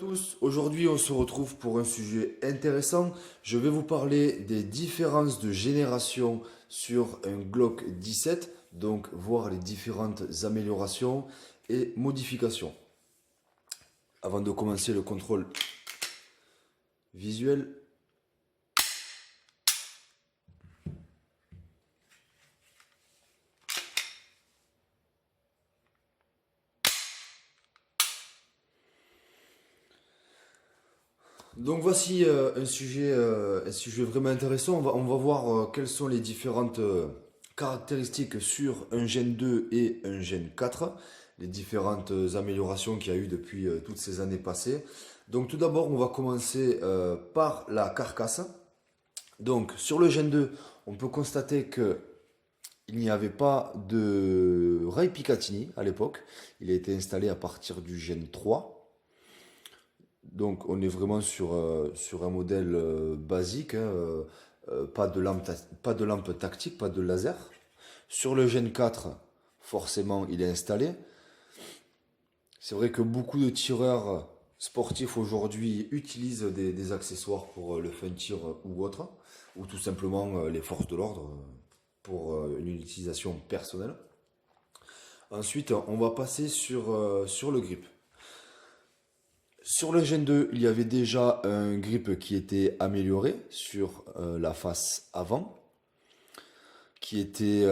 tous, aujourd'hui on se retrouve pour un sujet intéressant. Je vais vous parler des différences de génération sur un Glock 17, donc voir les différentes améliorations et modifications. Avant de commencer le contrôle visuel, donc voici un sujet vraiment intéressant. On va voir quelles sont les différentes caractéristiques sur un Gen 2 et un Gen 4, les différentes améliorations qu'il y a eu depuis toutes ces années passées. Donc tout d'abord, on va commencer par la carcasse. Donc sur le Gen 2, on peut constater que il n'y avait pas de rail Picatinny à l'époque. Il a été installé à partir du Gen 3. Donc on est vraiment sur un modèle basique, hein, pas de lampe tactique, pas de laser. Sur le Gen 4, forcément, il est installé. C'est vrai que beaucoup de tireurs sportifs aujourd'hui utilisent des accessoires pour le fun tir ou autre, ou tout simplement les forces de l'ordre pour une utilisation personnelle. Ensuite, on va passer sur le grip. Sur le Gen 2, il y avait déjà un grip qui était amélioré sur la face avant, qui était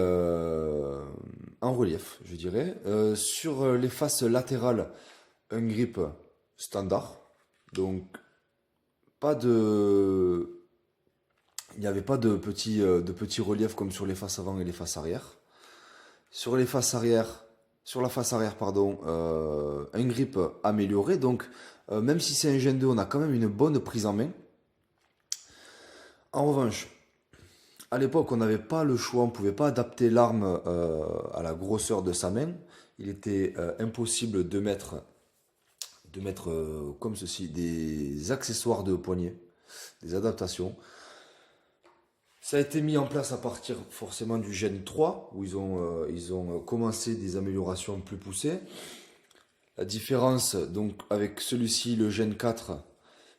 en relief, je dirais. Sur les faces latérales, un grip standard. Donc, pas de... il n'y avait pas de petits reliefs comme sur les faces avant et les faces arrière. Sur les faces arrière, sur la face arrière, pardon, un grip amélioré. Donc, même si c'est un Gen 2, on a quand même une bonne prise en main. En revanche, à l'époque, on n'avait pas le choix, on ne pouvait pas adapter l'arme à la grosseur de sa main. Il était impossible de mettre comme ceci des accessoires de poignet, des adaptations. Ça a été mis en place à partir forcément du Gen 3, où ils ont commencé des améliorations plus poussées. La différence, donc, avec celui-ci, le Gen 4,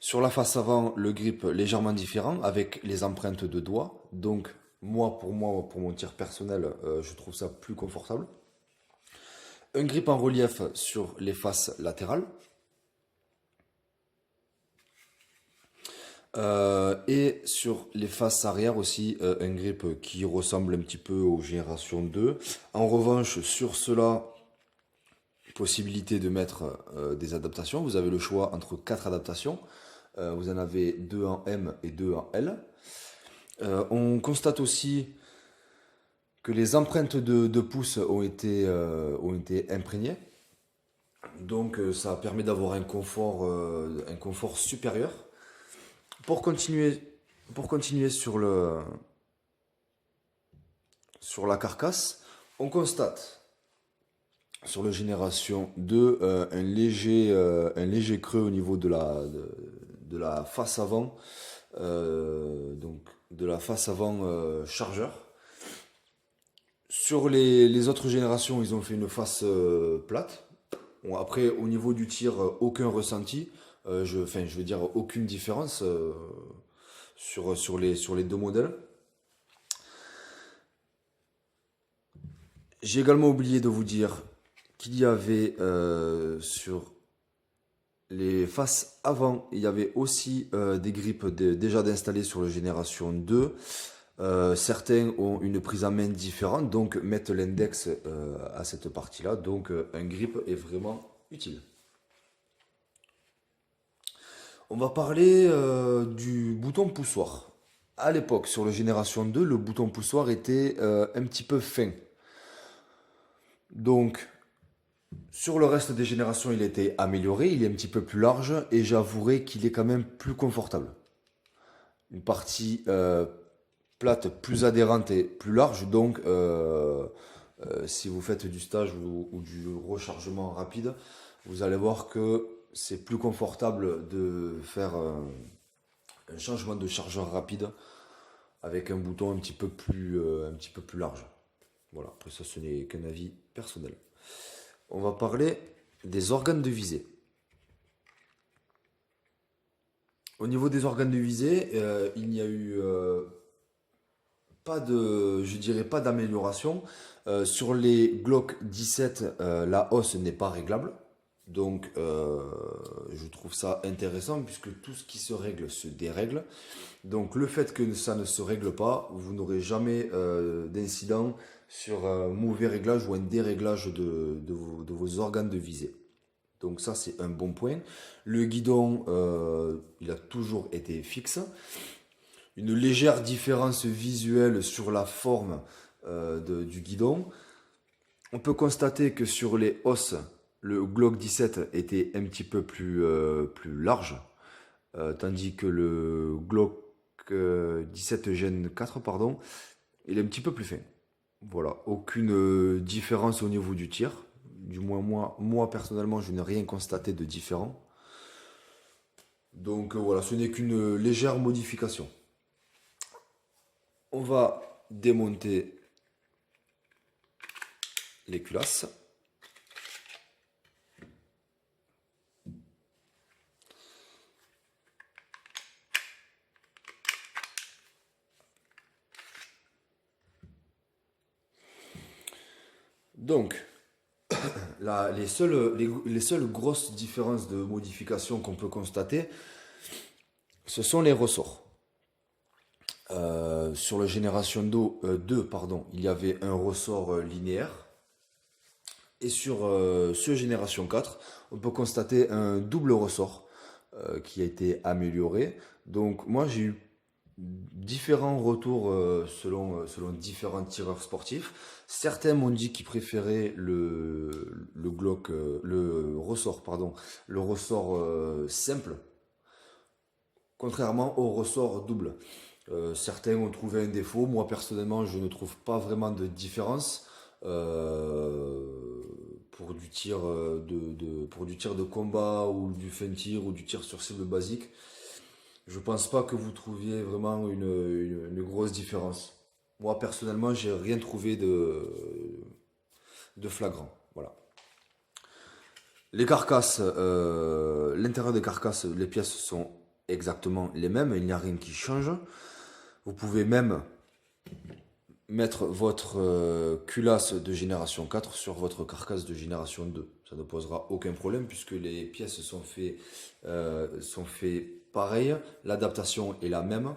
sur la face avant, le grip légèrement différent, avec les empreintes de doigts. Donc, moi, pour mon tir personnel, je trouve ça plus confortable. Un grip en relief sur les faces latérales. Et sur les faces arrière aussi, un grip qui ressemble un petit peu aux générations 2. En revanche, sur cela, possibilité de mettre des adaptations. Vous avez le choix entre 4 adaptations. Vous en avez 2 en M et 2 en L. On constate aussi que les empreintes de pouces ont été imprégnées. Donc ça permet d'avoir un confort supérieur. Pour continuer sur la carcasse, on constate sur la génération 2 un léger creux au niveau de la face avant, donc de la face avant chargeur. Sur les autres générations, ils ont fait une face plate. Bon, après, au niveau du tir, aucun ressenti. Je veux dire aucune différence sur les deux modèles. J'ai également oublié de vous dire qu'il y avait sur les faces avant, il y avait aussi des grips déjà d'installer sur la génération 2. Certains ont une prise en main différente, donc mettent l'index à cette partie-là. Donc un grip est vraiment utile. On va parler du bouton poussoir. À l'époque, sur la génération 2, le bouton poussoir était un petit peu fin. Donc, sur le reste des générations, il a été amélioré, il est un petit peu plus large et j'avouerai qu'il est quand même plus confortable. Une partie plate plus adhérente et plus large, donc si vous faites du stage ou du rechargement rapide, vous allez voir que c'est plus confortable de faire un changement de chargeur rapide avec un bouton un petit peu plus large. Voilà, après ça ce n'est qu'un avis personnel. On va parler des organes de visée. Au niveau des organes de visée, il n'y a eu pas de, je dirais pas d'amélioration. Sur les Glock 17, la hausse n'est pas réglable. Donc, je trouve ça intéressant puisque tout ce qui se règle se dérègle. Donc, le fait que ça ne se règle pas, vous n'aurez jamais d'incident sur un mauvais réglage ou un déréglage de vos organes de visée. Donc ça, c'est un bon point. Le guidon, il a toujours été fixe. Une légère différence visuelle sur la forme du guidon. On peut constater que sur les hausses, le Glock 17 était un petit peu plus large, tandis que le Glock 17 Gen 4, pardon, il est un petit peu plus fin. Voilà, aucune différence au niveau du tir. Du moins, moi personnellement, je n'ai rien constaté de différent. Donc voilà, ce n'est qu'une légère modification. On va démonter les culasses. Donc, là, les seules grosses différences de modification qu'on peut constater, ce sont les ressorts. Sur la génération 2, pardon, il y avait un ressort linéaire. Et sur ce génération 4, on peut constater un double ressort qui a été amélioré. Donc moi j'ai eu différents retours selon différents tireurs sportifs. Certains m'ont dit qu'ils préféraient le Glock, le ressort, pardon, le ressort simple, contrairement au ressort double. Certains ont trouvé un défaut. Moi personnellement, je ne trouve pas vraiment de différence pour du tir pour du tir de combat ou du fin tir ou du tir sur cible basique. Je pense pas que vous trouviez vraiment une grosse différence. Moi personnellement, j'ai rien trouvé de flagrant. Voilà. Les carcasses, l'intérieur des carcasses, les pièces sont exactement les mêmes. Il n'y a rien qui change. Vous pouvez même mettre votre culasse de génération 4 sur votre carcasse de génération 2. Ça ne posera aucun problème puisque les pièces sont faites pareil. L'adaptation est la même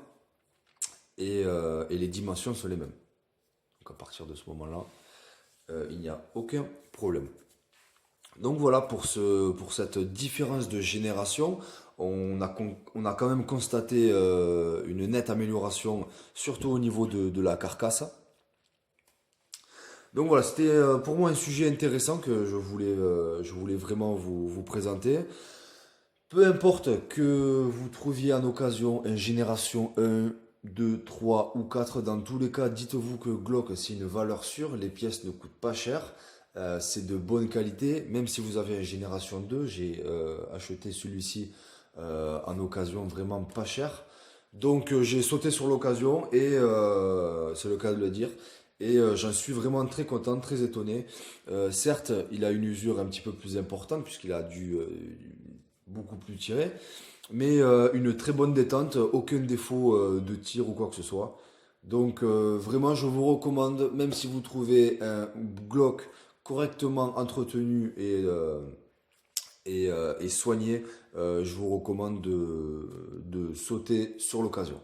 et les dimensions sont les mêmes. Donc à partir de ce moment-là, il n'y a aucun problème. Donc voilà pour cette différence de génération. On a quand même constaté une nette amélioration, surtout au niveau de la carcasse. Donc voilà, c'était pour moi un sujet intéressant que je voulais vraiment vous présenter. Peu importe que vous trouviez en occasion une génération 1, 2, 3 ou 4, dans tous les cas, dites-vous que Glock c'est une valeur sûre, les pièces ne coûtent pas cher, c'est de bonne qualité, même si vous avez une génération 2, j'ai acheté celui-ci en occasion vraiment pas cher. Donc j'ai sauté sur l'occasion et c'est le cas de le dire. Et j'en suis vraiment très content, très étonné. Certes, il a une usure un petit peu plus importante puisqu'il a dû beaucoup plus tirer. Mais une très bonne détente, aucun défaut de tir ou quoi que ce soit. Donc vraiment, je vous recommande, même si vous trouvez un Glock correctement entretenu et soigné, je vous recommande de sauter sur l'occasion.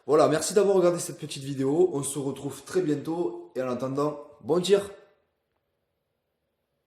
Voilà, merci d'avoir regardé cette petite vidéo. On se retrouve très bientôt et en attendant, bon tir!